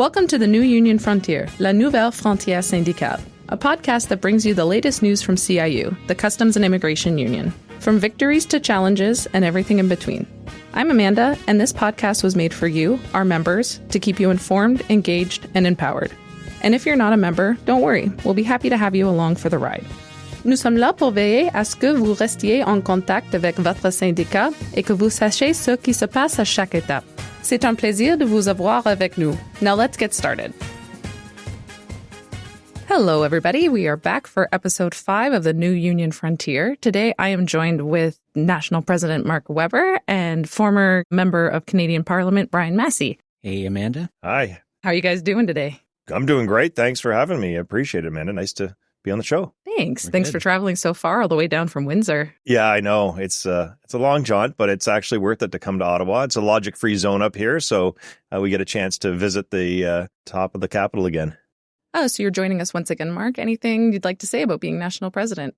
Welcome to the New Union Frontier, La Nouvelle Frontière Syndicale, a podcast that brings you the latest news from CIU, the Customs and Immigration Union, from victories to challenges and everything in between. I'm Amanda, and this podcast was made for you, our members, to keep you informed, engaged, and empowered. And if you're not a member, don't worry, we'll be happy to have you along for the ride. Nous sommes là pour veiller à ce que vous restiez en contact avec votre syndicat et que vous sachiez ce qui se passe à chaque étape. C'est un plaisir de vous avoir avec nous. Now let's get started. Hello, everybody. We are back for episode 5 of the New Union Frontier. Today, I am joined with National President Mark Weber and former member of Canadian Parliament, Brian Masse. Hey, Amanda. Hi. How are you guys doing today? I'm doing great. Thanks for having me. I appreciate it, Amanda. Nice to be on the show. Thanks. Thanks for traveling so far all the way down from Windsor. Yeah, I know. It's a long jaunt, but it's actually worth it to come to Ottawa. It's a logic-free zone up here, so we get a chance to visit the top of the capital again. Oh, so you're joining us once again, Mark. Anything you'd like to say about being national president?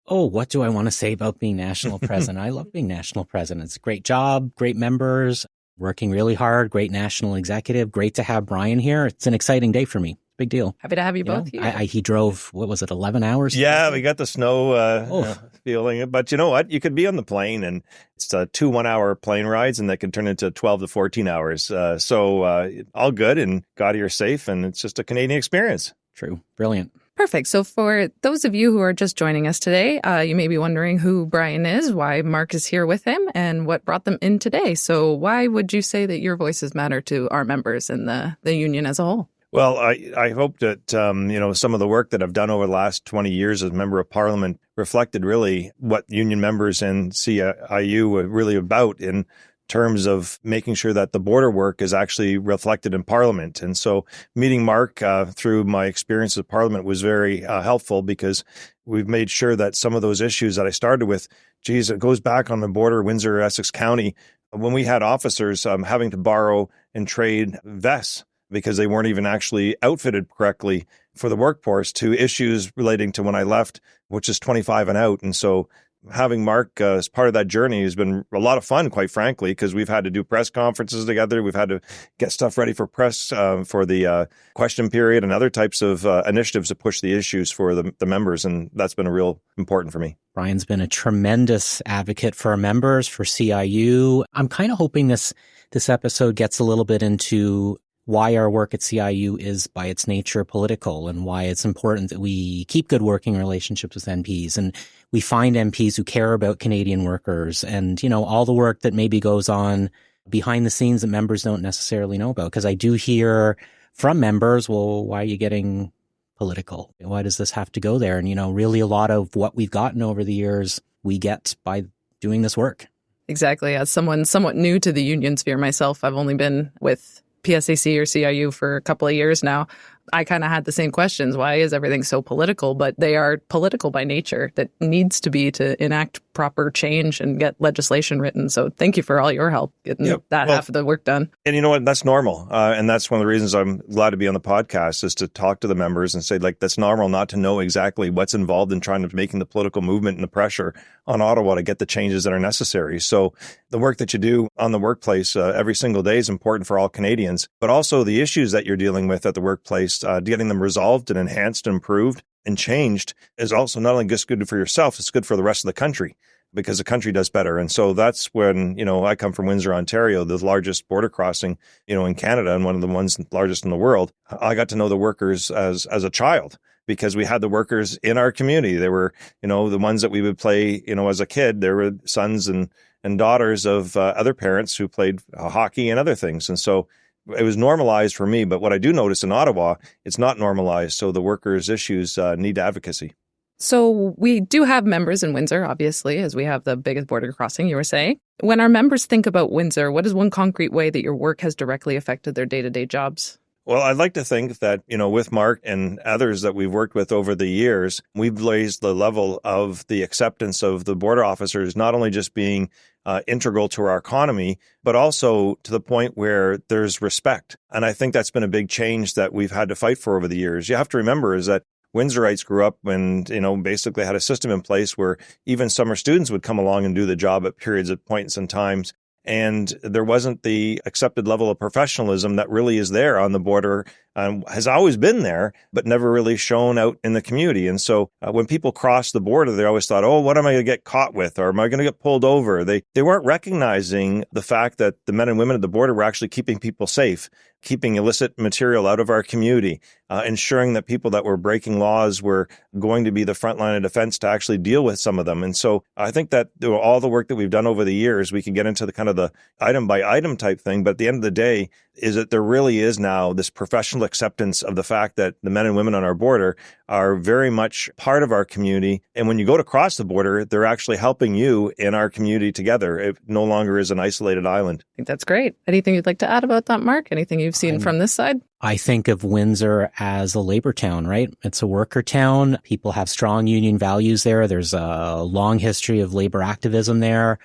Oh, what do I want to say about being national president? I love being national president. It's a great job, great members, working really hard, great national executive. Great to have Brian here. It's an exciting day for me. Big deal. Happy to have you both here. He drove, 11 hours? Yeah, we got the snow feeling. But you know what? You could be on the plane, and it's 2 one-hour plane rides, and that can turn into 12 to 14 hours. So all good, and got here safe, and it's just a Canadian experience. True. Brilliant. Perfect. So for those of you who are just joining us today, you may be wondering who Brian is, why Mark is here with him, and what brought them in today. So why would you say that your voices matter to our members and the union as a whole? Well, I hope that, some of the work that I've done over the last 20 years as member of parliament reflected really what union members and CIU were really about in terms of making sure that the border work is actually reflected in parliament. And so meeting Mark through my experience with parliament was very helpful, because we've made sure that some of those issues that I started with, it goes back on the border, Windsor, Essex County, when we had officers having to borrow and trade vests because they weren't even actually outfitted correctly for the workforce, to issues relating to when I left, which is 25 and out. And so having Mark as part of that journey has been a lot of fun, quite frankly, because we've had to do press conferences together. We've had to get stuff ready for press for the question period and other types of initiatives to push the issues for the members. And that's been a real important for me. Brian's been a tremendous advocate for our members, for CIU. I'm kind of hoping this episode gets a little bit into why our work at CIU is by its nature political, and why it's important that we keep good working relationships with MPs, and we find MPs who care about Canadian workers, and, all the work that maybe goes on behind the scenes that members don't necessarily know about. Because I do hear from members, well, why are you getting political? Why does this have to go there? And, really a lot of what we've gotten over the years, we get by doing this work. Exactly. As someone somewhat new to the union sphere myself, I've only been with PSAC or CIU for a couple of years now. I kind of had the same questions. Why is everything so political? But they are political by nature. That needs to be to enact proper change and get legislation written. So thank you for all your help getting half of the work done. And you know what? That's normal. And that's one of the reasons I'm glad to be on the podcast, is to talk to the members and say, that's normal not to know exactly what's involved in trying to making the political movement and the pressure on Ottawa to get the changes that are necessary. So the work that you do on the workplace every single day is important for all Canadians, but also the issues that you're dealing with at the workplace, getting them resolved and enhanced and improved and changed is also not only just good for yourself, it's good for the rest of the country, because the country does better. And so that's when, I come from Windsor, Ontario, the largest border crossing, in Canada, and one of the ones largest in the world. I got to know the workers as a child, because we had the workers in our community. They were, the ones that we would play, as a kid. There were sons and daughters of other parents who played hockey and other things. And so it was normalized for me. But what I do notice in Ottawa, it's not normalized. So the workers' issues need advocacy. So we do have members in Windsor, obviously, as we have the biggest border crossing, you were saying. When our members think about Windsor, what is one concrete way that your work has directly affected their day-to-day jobs? Well, I'd like to think that, with Mark and others that we've worked with over the years, we've raised the level of the acceptance of the border officers, not only just being integral to our economy, but also to the point where there's respect. And I think that's been a big change that we've had to fight for over the years. You have to remember is that Windsorites grew up when, basically had a system in place where even summer students would come along and do the job at periods of points and times. And there wasn't the accepted level of professionalism that really is there on the border, has always been there, but never really shown out in the community. And so when people cross the border, they always thought, oh, what am I going to get caught with? Or am I going to get pulled over? They weren't recognizing the fact that the men and women at the border were actually keeping people safe, keeping illicit material out of our community, ensuring that people that were breaking laws were going to be the front line of defense to actually deal with some of them. And so I think that all the work that we've done over the years, we can get into the kind of the item by item type thing. But at the end of the day, is that there really is now this professional acceptance of the fact that the men and women on our border are very much part of our community. And when you go to cross the border, they're actually helping you in our community together. It no longer is an isolated island. I think that's great. Anything you'd like to add about that, Mark? Anything you've seen from this side? I think of Windsor as a labor town, right? It's a worker town. People have strong union values there. There's a long history of labor activism there.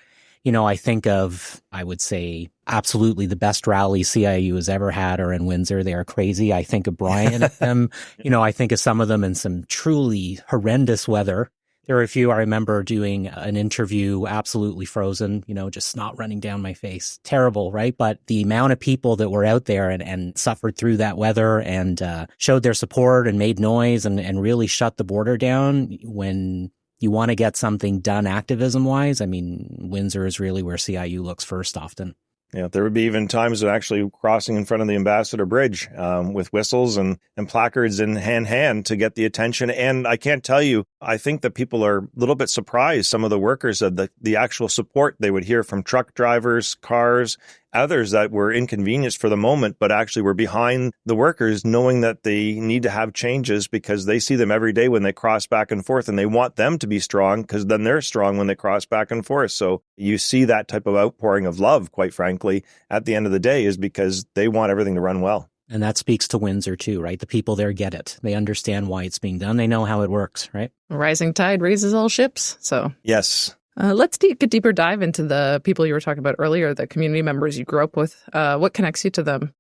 I think of, I would say, absolutely the best rally CIU has ever had are in Windsor. They are crazy. I think of Brian at them. I think of some of them in some truly horrendous weather. There were a few I remember doing an interview, absolutely frozen, just snot running down my face. Terrible, right? But the amount of people that were out there and suffered through that weather and showed their support and made noise and really shut the border down when you want to get something done activism-wise, Windsor is really where CIU looks first often. Yeah, there would be even times of actually crossing in front of the Ambassador Bridge with whistles and placards in hand to get the attention. And I can't tell you, I think that people are a little bit surprised, some of the workers, of the actual support they would hear from truck drivers, cars, others that were inconvenienced for the moment, but actually were behind the workers, knowing that they need to have changes because they see them every day when they cross back and forth, and they want them to be strong because then they're strong when they cross back and forth. So you see that type of outpouring of love, quite frankly, at the end of the day, is because they want everything to run well. And that speaks to Windsor too, right? The people there get it. They understand why it's being done. They know how it works, right? A rising tide raises all ships. So yes. Let's take a deeper dive into the people you were talking about earlier, the community members you grew up with. What connects you to them?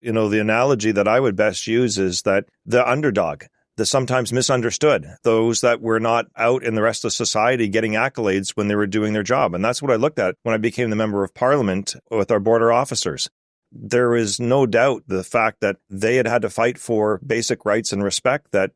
The analogy that I would best use is that the underdog, the sometimes misunderstood, those that were not out in the rest of society getting accolades when they were doing their job. And that's what I looked at when I became the member of parliament with our border officers. There is no doubt the fact that they had to fight for basic rights and respect that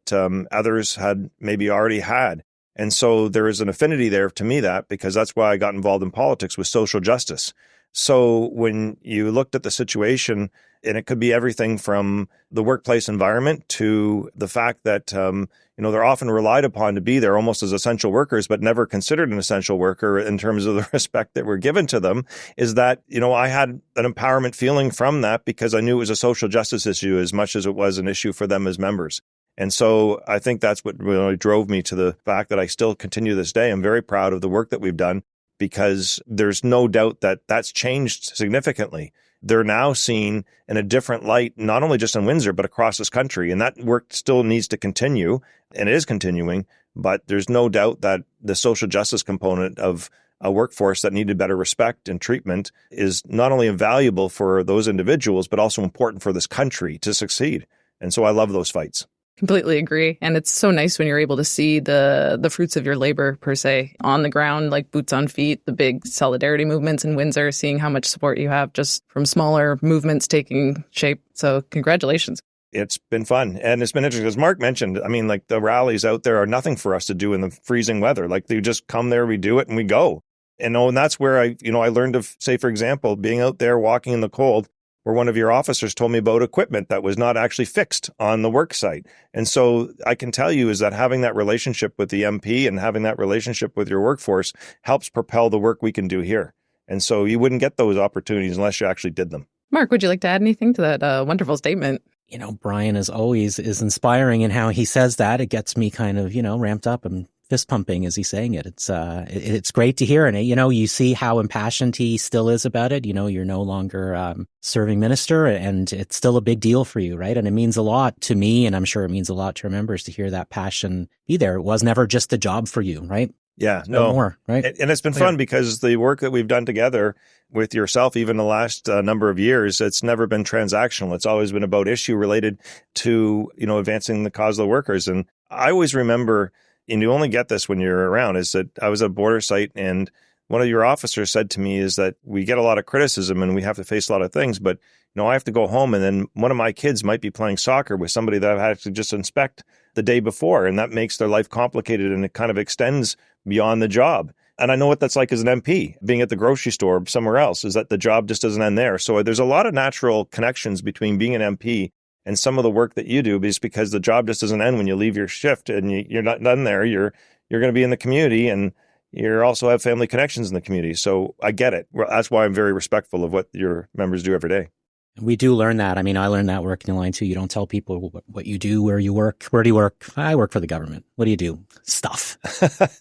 others had maybe already had. And so there is an affinity there to me because that's why I got involved in politics, with social justice. So when you looked at the situation, and it could be everything from the workplace environment to the fact that, they're often relied upon to be there almost as essential workers, but never considered an essential worker in terms of the respect that were given to them, is that, I had an empowerment feeling from that because I knew it was a social justice issue as much as it was an issue for them as members. And so I think that's what really drove me to the fact that I still continue this day. I'm very proud of the work that we've done because there's no doubt that that's changed significantly. They're now seen in a different light, not only just in Windsor, but across this country. And that work still needs to continue, and it is continuing. But there's no doubt that the social justice component of a workforce that needed better respect and treatment is not only invaluable for those individuals, but also important for this country to succeed. And so I love those fights. Completely agree. And it's so nice when you're able to see the fruits of your labor, per se, on the ground, like boots on feet, the big solidarity movements in Windsor, seeing how much support you have just from smaller movements taking shape. So congratulations. It's been fun. And it's been interesting. As Mark mentioned, the rallies out there are nothing for us to do in the freezing weather. Like, they just come there, we do it, and we go. And that's where I learned of, say, for example, being out there walking in the cold, where one of your officers told me about equipment that was not actually fixed on the work site. And so I can tell you is that having that relationship with the MP and having that relationship with your workforce helps propel the work we can do here. And so you wouldn't get those opportunities unless you actually did them. Mark, would you like to add anything to that wonderful statement? Brian is inspiring in how he says that. It gets me kind of, ramped up and fist pumping as he's saying it. It's great to hear. And, you see how impassioned he still is about it. You're no longer serving minister, and it's still a big deal for you, right? And it means a lot to me, and I'm sure it means a lot to our members to hear that passion be there. It was never just a job for you, right? Yeah, no. More, right? And it's been fun because the work that we've done together with yourself, even the last number of years, it's never been transactional. It's always been about issue related to, advancing the cause of the workers. And I always remember, and you only get this when you're around, is that I was at a border site and one of your officers said to me is that we get a lot of criticism and we have to face a lot of things, but I have to go home and then one of my kids might be playing soccer with somebody that I've had to just inspect the day before, and that makes their life complicated and it kind of extends beyond the job. And I know what that's like as an MP, being at the grocery store or somewhere else, is that the job just doesn't end there. So there's a lot of natural connections between being an MP and some of the work that you do, just because the job just doesn't end when you leave your shift and you're not done there. You're going to be in the community and you also have family connections in the community. So I get it. That's why I'm very respectful of what your members do every day. We do learn that. I mean, I learned that working the line too. You don't tell people what you do, where you work. Where do you work? I work for the government. What do you do? Stuff.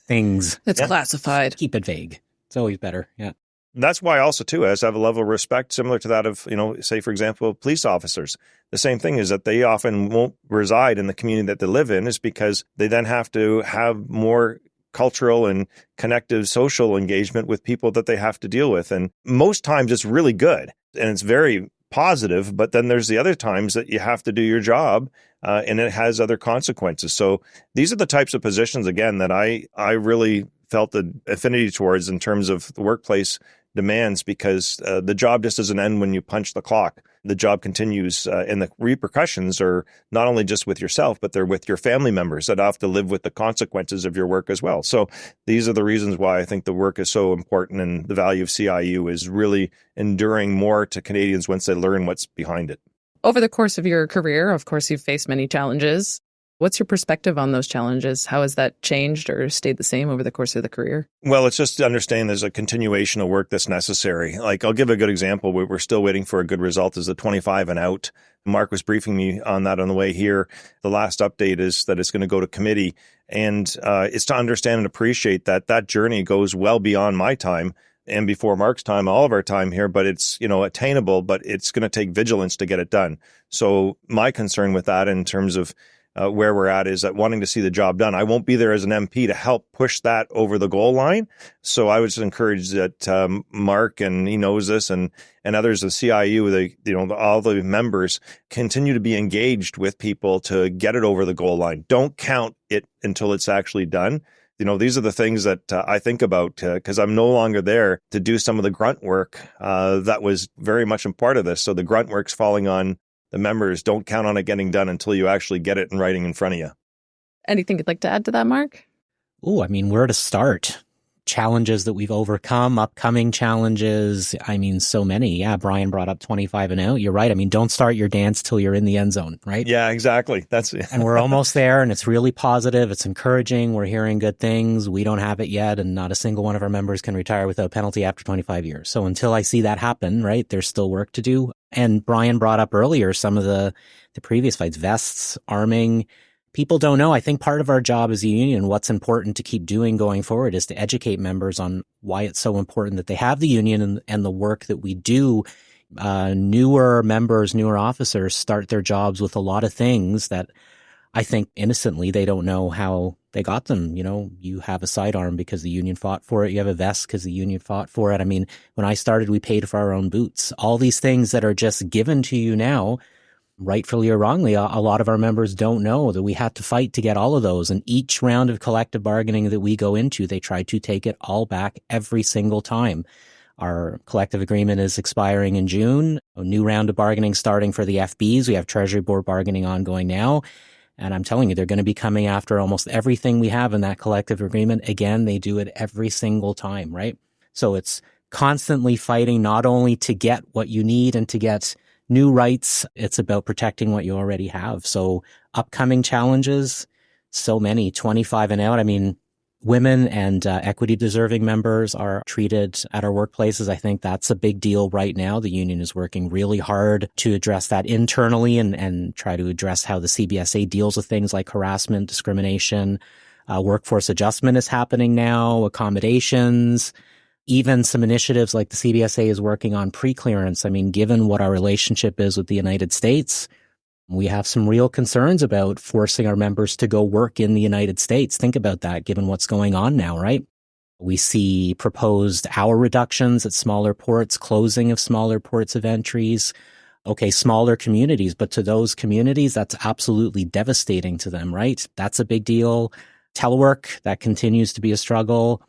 Things. It's classified. Keep it vague. It's always better. Yeah. That's why also, too, I have a level of respect similar to that of, say, for example, police officers. The same thing is that they often won't reside in the community that they live in, is because they then have to have more cultural and connective social engagement with people that they have to deal with. And most times it's really good and it's very positive, but then there's the other times that you have to do your job and it has other consequences. So these are the types of positions, again, that I really felt an affinity towards in terms of the workplace demands, because the job just doesn't end when you punch the clock. The job continues, and the repercussions are not only just with yourself, but they're with your family members that have to live with the consequences of your work as well. So these are the reasons why I think the work is so important, and the value of CIU is really enduring more to Canadians once they learn what's behind it. Over the course of your career, of course, you've faced many challenges. What's your perspective on those challenges? How has that changed or stayed the same over the course of the career? Well, it's just to understand there's a continuation of work that's necessary. Like, I'll give a good example. We're still waiting for a good result is the 25 and out. Mark was briefing me on that on the way here. The last update is that it's going to go to committee. And it's to understand and appreciate that that journey goes well beyond my time and before Mark's time, all of our time here, but it's, attainable, but it's going to take vigilance to get it done. So my concern with that in terms of where we're at is that wanting to see the job done. I won't be there as an MP to help push that over the goal line. So I would just encourage that Mark, and he knows this, and others of CIU, all the members continue to be engaged with people to get it over the goal line. Don't count it until it's actually done. These are the things that I think about because I'm no longer there to do some of the grunt work that was very much a part of this. So the grunt work's falling on the members. Don't count on it getting done until you actually get it in writing in front of you. Anything you'd like to add to that, Mark? Oh, I mean, where to start? Challenges that we've overcome, upcoming challenges. I mean, so many. Yeah, Brian brought up 25 and out. You're right. I mean, don't start your dance till you're in the end zone, right? Yeah, exactly. And we're almost there, and it's really positive. It's encouraging. We're hearing good things. We don't have it yet, and not a single one of our members can retire without penalty after 25 years. So until I see that happen, right, there's still work to do. And Brian brought up earlier some of the previous fights, vests, arming. People don't know. I think part of our job as a union, what's important to keep doing going forward, is to educate members on why it's so important that they have the union and the work that we do. Newer members, newer officers start their jobs with a lot of things that I think innocently they don't know how they got them. You have a sidearm because the union fought for it. You have a vest because the union fought for it. I mean, when I started, we paid for our own boots. All these things that are just given to you now, rightfully or wrongly, a lot of our members don't know that we had to fight to get all of those. And each round of collective bargaining that we go into, they try to take it all back every single time. Our collective agreement is expiring in June. A new round of bargaining starting for the FBs. We have Treasury Board bargaining ongoing now. And I'm telling you, they're going to be coming after almost everything we have in that collective agreement. Again, they do it every single time, right? So it's constantly fighting not only to get what you need and to get new rights, it's about protecting what you already have. So upcoming challenges, so many, 25 and out. I mean, women and equity deserving members are treated at our workplaces. I think that's a big deal right now. The union is working really hard to address that internally and try to address how the CBSA deals with things like harassment, discrimination. Workforce adjustment is happening now, accommodations. Even some initiatives like the CBSA is working on pre-clearance. I mean, given what our relationship is with the United States, we have some real concerns about forcing our members to go work in the United States. Think about that, given what's going on now, right? We see proposed hour reductions at smaller ports, closing of smaller ports of entries. Okay, smaller communities, but to those communities, that's absolutely devastating to them, right? That's a big deal. Telework, that continues to be a struggle.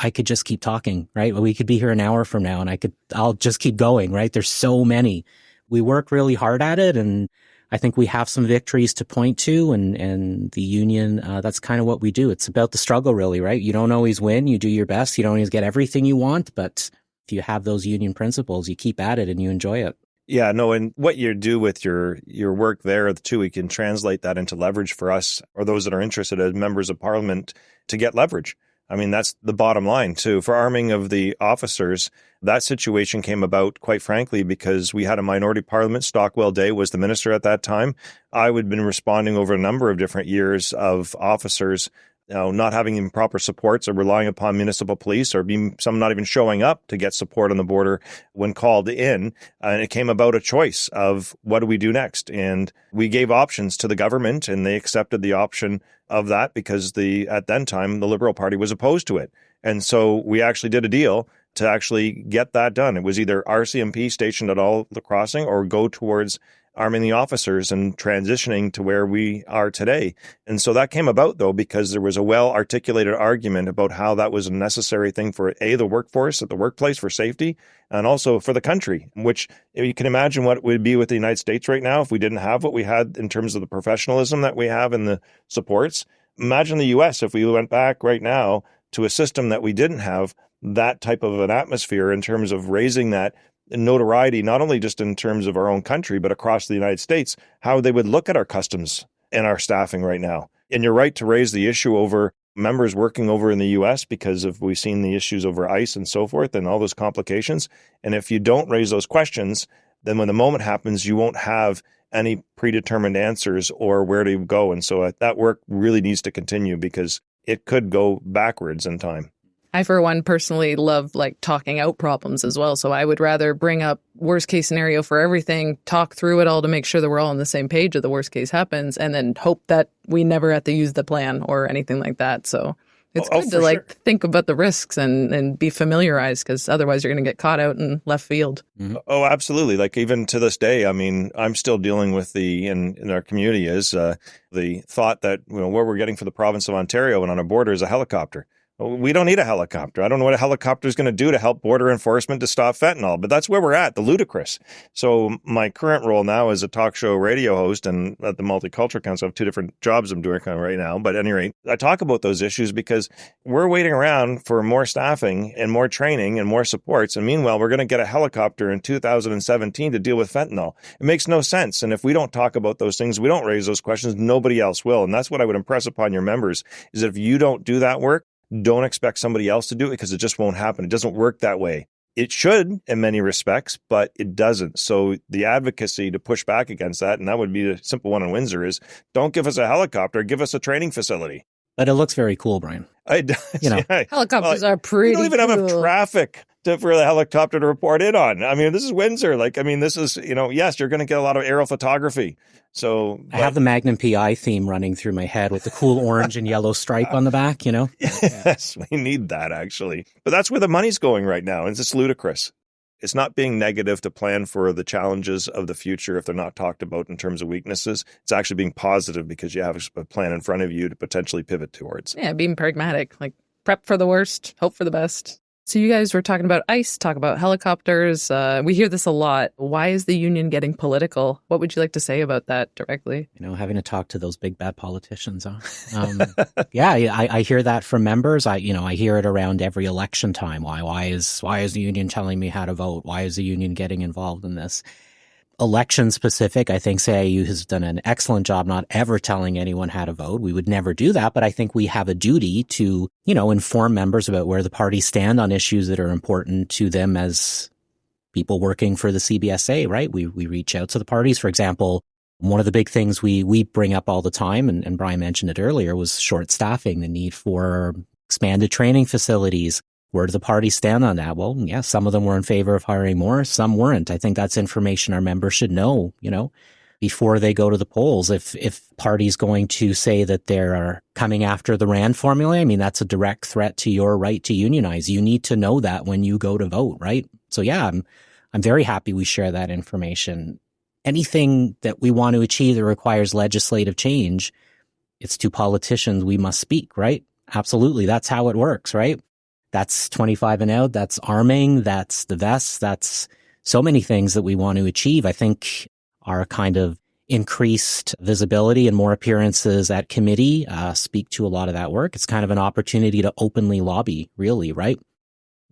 I could just keep talking, right? We could be here an hour from now and I'll just keep going, right? There's so many. We work really hard at it, and I think we have some victories to point to, and the union, that's kind of what we do. It's about the struggle, really, right? You don't always win. You do your best. You don't always get everything you want, but if you have those union principles, you keep at it and you enjoy it. Yeah, no, and what you do with your work there too, we can translate that into leverage for us or those that are interested as members of parliament to get leverage. I mean, that's the bottom line too. For arming of the officers, that situation came about, quite frankly, because we had a minority parliament. Stockwell Day was the minister at that time. I would have been responding over a number of different years of officers not having even proper supports or relying upon municipal police or some not even showing up to get support on the border when called in. And it came about a choice of what do we do next? And we gave options to the government, and they accepted the option of that because at that time, the Liberal Party was opposed to it. And so we actually did a deal to actually get that done. It was either RCMP stationed at all the crossing or go towards arming the officers and transitioning to where we are today. And so that came about, though, because there was a well-articulated argument about how that was a necessary thing for, the workforce at the workplace for safety and also for the country, which you can imagine what it would be with the United States right now if we didn't have what we had in terms of the professionalism that we have and the supports. Imagine the U.S. if we went back right now to a system that we didn't have that type of an atmosphere in terms of raising that notoriety, not only just in terms of our own country, but across the United States, how they would look at our customs and our staffing right now. And you're right to raise the issue over members working over in the U.S. because we've seen the issues over ICE and so forth and all those complications. And if you don't raise those questions, then when the moment happens, you won't have any predetermined answers or where to go. And so that work really needs to continue because it could go backwards in time. I, for one, personally love talking out problems as well. So I would rather bring up worst case scenario for everything, talk through it all to make sure that we're all on the same page if the worst case happens, and then hope that we never have to use the plan or anything like that. So it's good to think about the risks and be familiarized, because otherwise you're going to get caught out in left field. Mm-hmm. Oh, absolutely. Even to this day, I mean, I'm still dealing with in our community is the thought that what we're getting for the province of Ontario and on our border is a helicopter. We don't need a helicopter. I don't know what a helicopter is going to do to help border enforcement to stop fentanyl, but that's where we're at, the ludicrous. So my current role now is a talk show radio host and at the Multicultural Council. I have two different jobs I'm doing right now. But at any rate, I talk about those issues because we're waiting around for more staffing and more training and more supports. And meanwhile, we're going to get a helicopter in 2017 to deal with fentanyl. It makes no sense. And if we don't talk about those things, we don't raise those questions, nobody else will. And that's what I would impress upon your members is that if you don't do that work, don't expect somebody else to do it because it just won't happen. It doesn't work that way. It should in many respects, but it doesn't. So the advocacy to push back against that, and that would be the simple one in Windsor, is don't give us a helicopter, give us a training facility. But it looks very cool, Brian. It does. Yeah. Helicopters are pretty cool. You don't even have enough traffic for the helicopter to report in on. I mean, this is Windsor. This is, yes, you're going to get a lot of aerial photography. So I have the Magnum PI theme running through my head with the cool orange and yellow stripe on the back, Yes, we need that actually. But that's where the money's going right now. It's just ludicrous. It's not being negative to plan for the challenges of the future if they're not talked about in terms of weaknesses. It's actually being positive because you have a plan in front of you to potentially pivot towards. Yeah, being pragmatic, prep for the worst, hope for the best. So you guys were talking about ICE, talk about helicopters. We hear this a lot. Why is the union getting political? What would you like to say about that directly? Having to talk to those big bad politicians. Yeah, I hear that from members. I hear it around every election time. Why is the union telling me how to vote? Why is the union getting involved in this? Election specific, I think CIU has done an excellent job not ever telling anyone how to vote. We would never do that, but I think we have a duty to, inform members about where the parties stand on issues that are important to them as people working for the CBSA, right? We reach out to the parties. For example, one of the big things we bring up all the time, and Brian mentioned it earlier, was short staffing, the need for expanded training facilities. Where do the parties stand on that? Well, yeah, some of them were in favor of hiring more, some weren't. I think that's information our members should know, before they go to the polls. If parties going to say that they're coming after the RAND formula, that's a direct threat to your right to unionize. You need to know that when you go to vote, right? So yeah, I'm very happy we share that information. Anything that we want to achieve that requires legislative change, it's to politicians we must speak, right? Absolutely. That's how it works, right? That's 25 and out. That's arming. That's the vests. That's so many things that we want to achieve. I think our kind of increased visibility and more appearances at committee speak to a lot of that work. It's kind of an opportunity to openly lobby, really, right?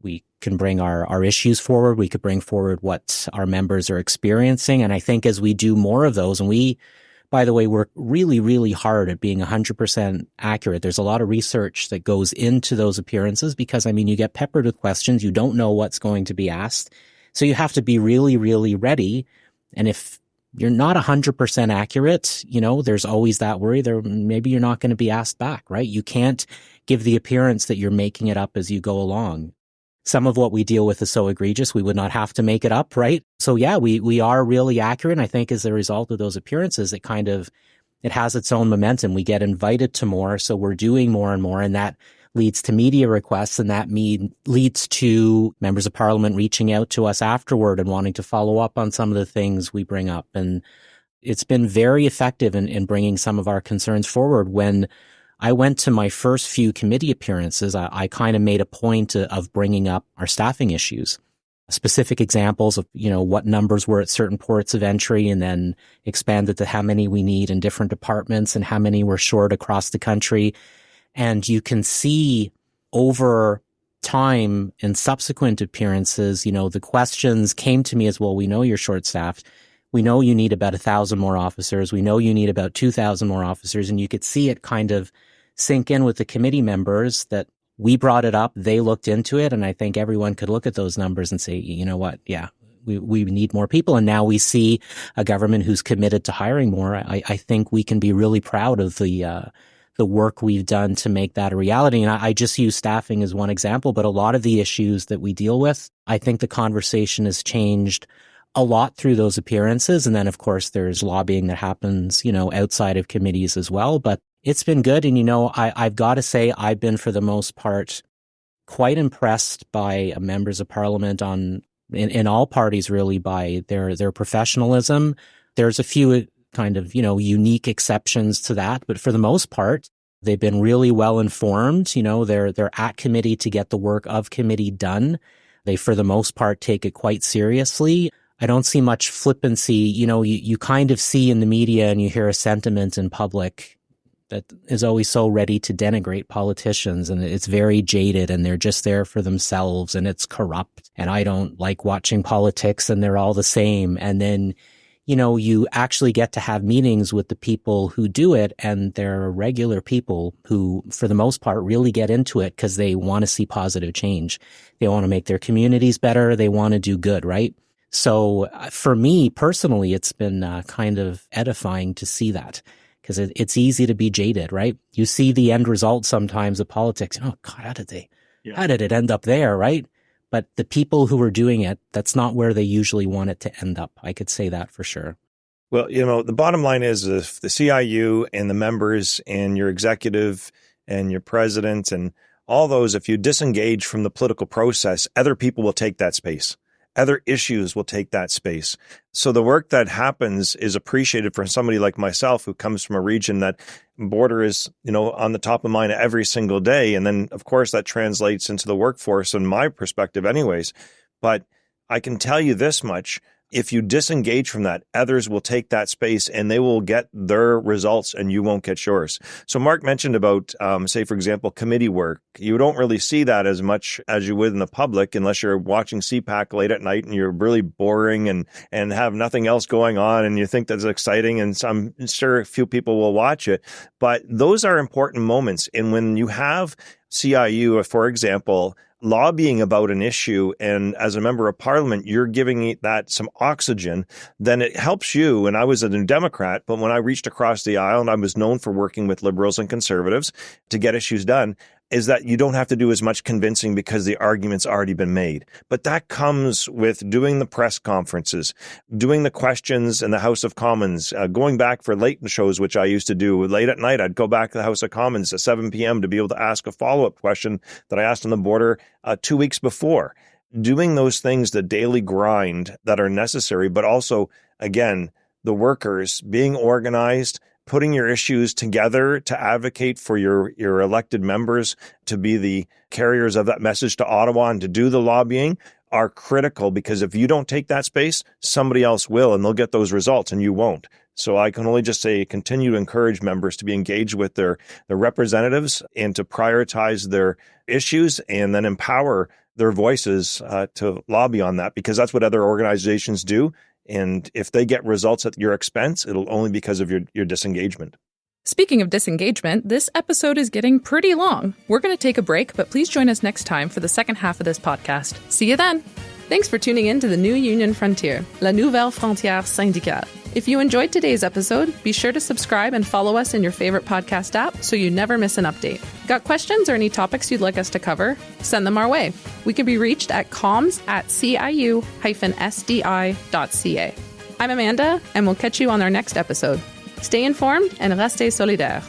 We can bring our issues forward. We could bring forward what our members are experiencing. And I think as we do more of those, and we, by the way, work really, really hard at being 100% accurate. There's a lot of research that goes into those appearances because, I mean, you get peppered with questions. You don't know what's going to be asked. So you have to be really, really ready. And if you're not 100% accurate, there's always that worry there. Maybe you're not going to be asked back, right? You can't give the appearance that you're making it up as you go along. Some of what we deal with is so egregious, we would not have to make it up, right? So yeah, we are really accurate. And I think as a result of those appearances, it has its own momentum. We get invited to more. So we're doing more and more. And that leads to media requests. And that leads to members of parliament reaching out to us afterward and wanting to follow up on some of the things we bring up. And it's been very effective in bringing some of our concerns forward. When I went to my first few committee appearances, I kind of made a point of bringing up our staffing issues, specific examples of, what numbers were at certain ports of entry, and then expanded to how many we need in different departments and how many we're short across the country. And you can see over time in subsequent appearances, the questions came to me as, well, we know you're short-staffed. We know you need about 1,000 more officers. We know you need about 2,000 more officers. And you could see it kind of sink in with the committee members that we brought it up. They looked into it. And I think everyone could look at those numbers and say, you know what? Yeah, we need more people. And now we see a government who's committed to hiring more. I think we can be really proud of the work we've done to make that a reality. And I just use staffing as one example, but a lot of the issues that we deal with, I think the conversation has changed a lot through those appearances. And then, of course, there's lobbying that happens, outside of committees as well. But it's been good. And, I've got to say, I've been, for the most part, quite impressed by members of parliament in all parties, really, by their professionalism. There's a few kind of, unique exceptions to that. But for the most part, they've been really well informed. They're at committee to get the work of committee done. They, for the most part, take it quite seriously. I don't see much flippancy. You kind of see in the media and you hear a sentiment in public that is always so ready to denigrate politicians, and it's very jaded and they're just there for themselves and it's corrupt. And I don't like watching politics and they're all the same. And then, you actually get to have meetings with the people who do it, and they're regular people who, for the most part, really get into it because they want to see positive change. They want to make their communities better. They want to do good, right? So for me personally, it's been kind of edifying to see that, because it's easy to be jaded, right? You see the end result sometimes of politics. Oh God, how did it end up there, right? But the people who are doing it, that's not where they usually want it to end up. I could say that for sure. Well, the bottom line is, if the CIU and the members and your executive and your president and all those, if you disengage from the political process, other people will take that space. Other issues will take that space. So the work that happens is appreciated for somebody like myself, who comes from a region that border is, on the top of mind every single day. And then, of course, that translates into the workforce in my perspective anyways. But I can tell you this much. If you disengage from that, others will take that space and they will get their results and you won't get yours. So Mark mentioned about, say, for example, committee work. You don't really see that as much as you would in the public unless you're watching CPAC late at night and you're really boring and have nothing else going on and you think that's exciting, and I'm sure a few people will watch it. But those are important moments. And when you have CIU, for example, lobbying about an issue, and as a member of parliament, you're giving that some oxygen, then it helps you. And I was a Democrat, but when I reached across the aisle, and I was known for working with liberals and conservatives to get issues done, is that you don't have to do as much convincing because the argument's already been made. But that comes with doing the press conferences, doing the questions in the House of Commons, going back for late shows, which I used to do late at night. I'd go back to the House of Commons at 7 p.m. to be able to ask a follow-up question that I asked on the border 2 weeks before. Doing those things, the daily grind that are necessary, but also, again, the workers being organized, putting your issues together to advocate for your elected members, to be the carriers of that message to Ottawa and to do the lobbying are critical, because if you don't take that space, somebody else will, and they'll get those results and you won't. So I can only just say continue to encourage members to be engaged with their representatives and to prioritize their issues, and then empower their voices to lobby on that, because that's what other organizations do. And if they get results at your expense, it'll only be because of your disengagement. Speaking of disengagement, this episode is getting pretty long. We're going to take a break, but please join us next time for the second half of this podcast. See you then. Thanks for tuning in to the new Union Frontier, la nouvelle frontière syndicale. If you enjoyed today's episode, be sure to subscribe and follow us in your favorite podcast app so you never miss an update. Got questions or any topics you'd like us to cover? Send them our way. We can be reached at comms@CIU-SDI.ca. I'm Amanda, and we'll catch you on our next episode. Stay informed and restez solidaires.